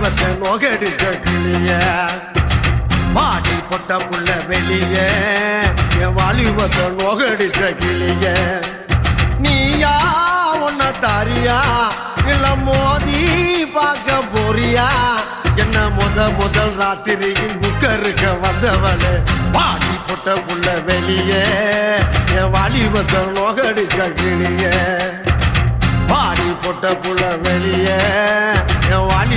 வாலிபத்தை நோகடிச்ச கிளிய பாடி பொட்ட புள்ள வெளிய என் வாலிபத்தை நோகடிச்ச கிளிய நீயா உன்ன தாரியா இல்ல மோதி பார்க்க போறியா என்ன முதல் ராத்திரியில் புக்கருக்க வந்தவளே பாடி பொட்ட புள்ள வெளிய என் வாலிபத்தை நோகடிச்ச கிளிய பாடி பொட்ட புள்ள வெளிய என் வாலி